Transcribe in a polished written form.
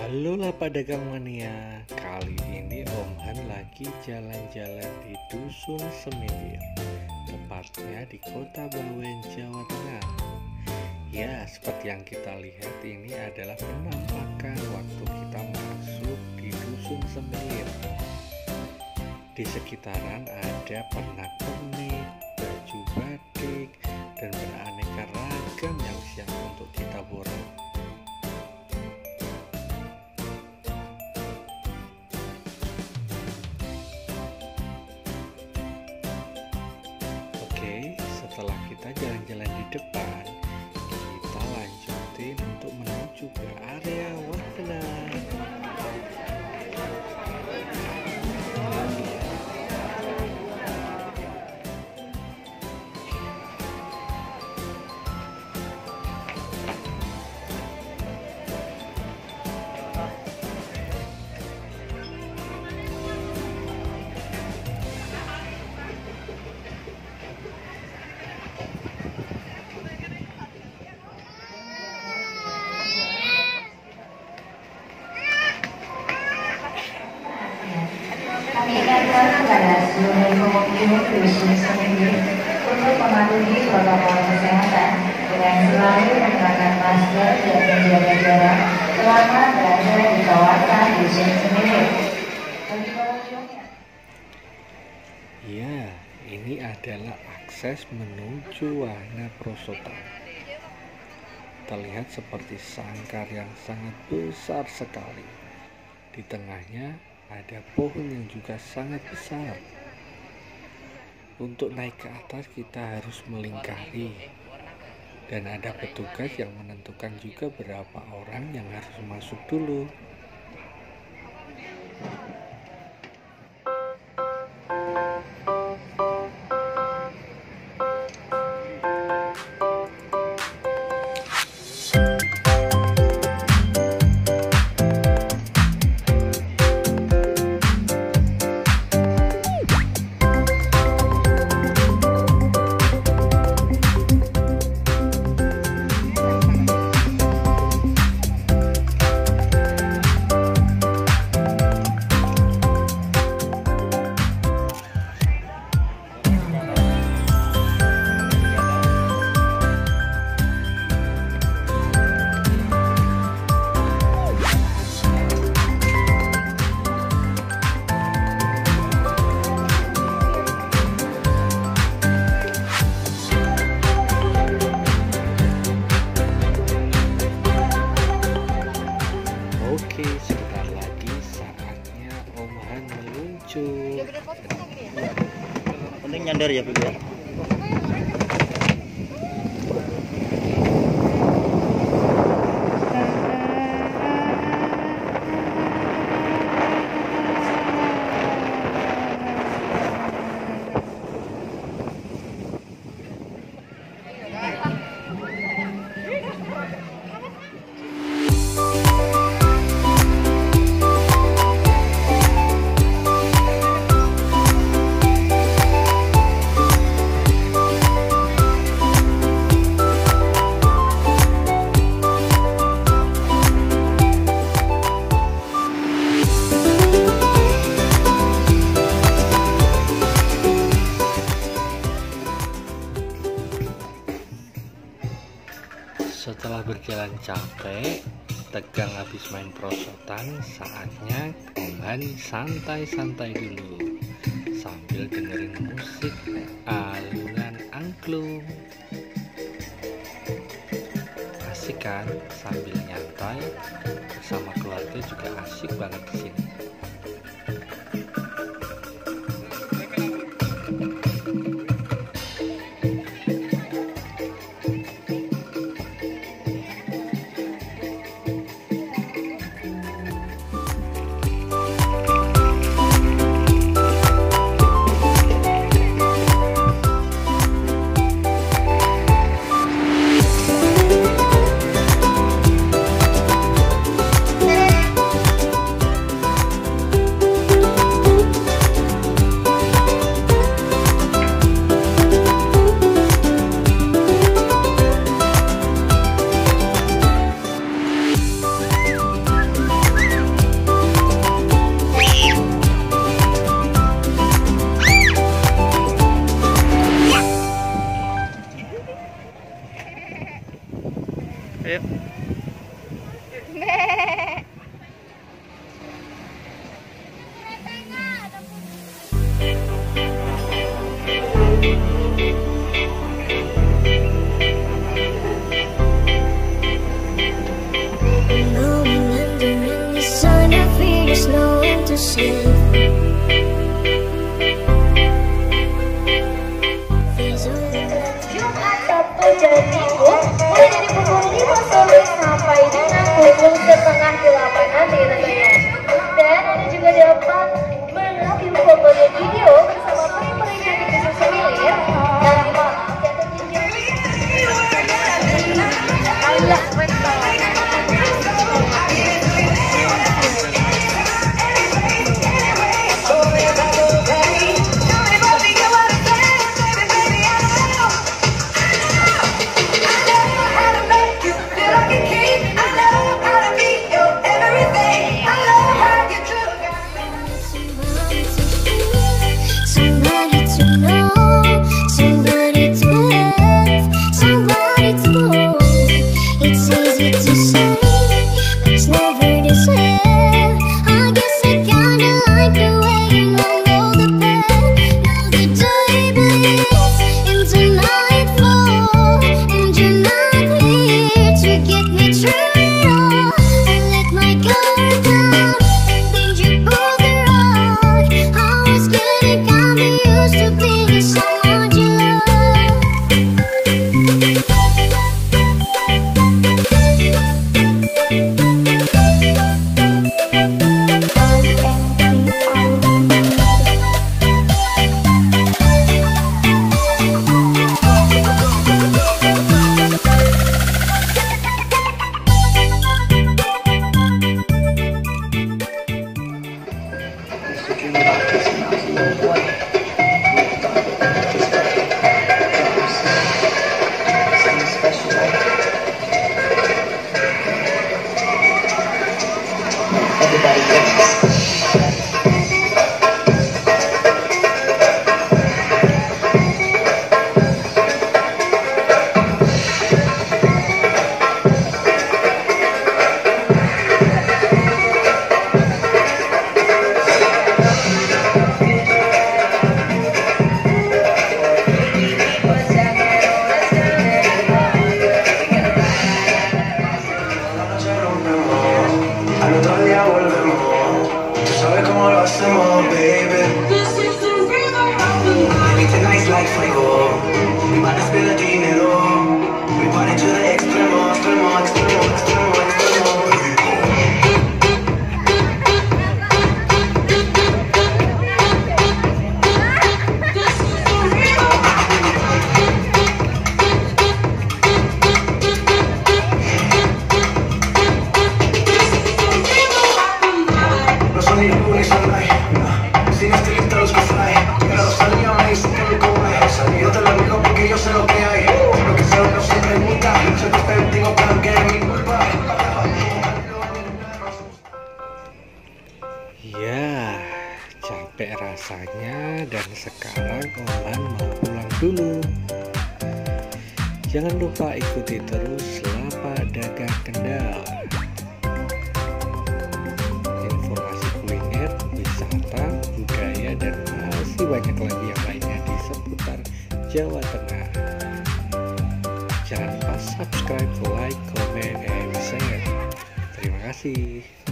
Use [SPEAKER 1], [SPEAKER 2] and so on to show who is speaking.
[SPEAKER 1] Halo lah pedagang mania, kali ini Om Han lagi jalan-jalan di Dusun Semilir, tepatnya di Kota Bawen, Jawa Tengah. Ya, seperti yang kita lihat ini adalah penampakan waktu kita masuk di Dusun Semilir. Di sekitaran ada pernak-pernik, baju batik, dan beraneka ragam yang siap untuk kita borong. Setelah kita jalan-jalan di depan, kita lanjutin untuk menuju ke area wahana.
[SPEAKER 2] Kami ingatkan kepada seluruh pengunjung Dusun Semilir untuk mematuhi protokol kesehatan dengan selalu menggunakan masker dan menjaga jarak selama berada di kawasan Dusun Semilir.
[SPEAKER 1] Ya, ini adalah akses menuju wahana perosotan. Terlihat seperti sangkar yang sangat besar sekali. Di tengahnya ada pohon yang juga sangat besar. Untuk naik ke atas kita harus melingkari, dan ada petugas yang menentukan juga berapa orang yang harus masuk dulu. Oke, sebentar lagi saatnya Om Han meluncur.
[SPEAKER 3] Penting nyandar ya, Bu ya.
[SPEAKER 1] Setelah berjalan capek, tegang habis main perosotan, saatnya Om Han santai-santai dulu sambil dengerin musik alunan angklung. Asik kan, sambil nyantai bersama keluarga juga asik banget di sini.
[SPEAKER 3] Jumat, Sabtu, dan Minggu mulai dari pukul 5 sore sampai dengan pukul setengah 8 nanti tentunya. Dan Anda juga dapat mengambil foto video bersama pria-pria cantik di Dusun Semilir nanti malam yang terjadi. Allah
[SPEAKER 1] Ya, capek rasanya dan sekarang Oman mau pulang dulu. Jangan lupa ikuti terus Lapak Dagang Kendal. Informasi kuliner, wisata, budaya, dan masih banyak lagi yang lainnya di seputar Jawa Tengah. Jangan lupa subscribe, like, comment, and share. Terima kasih.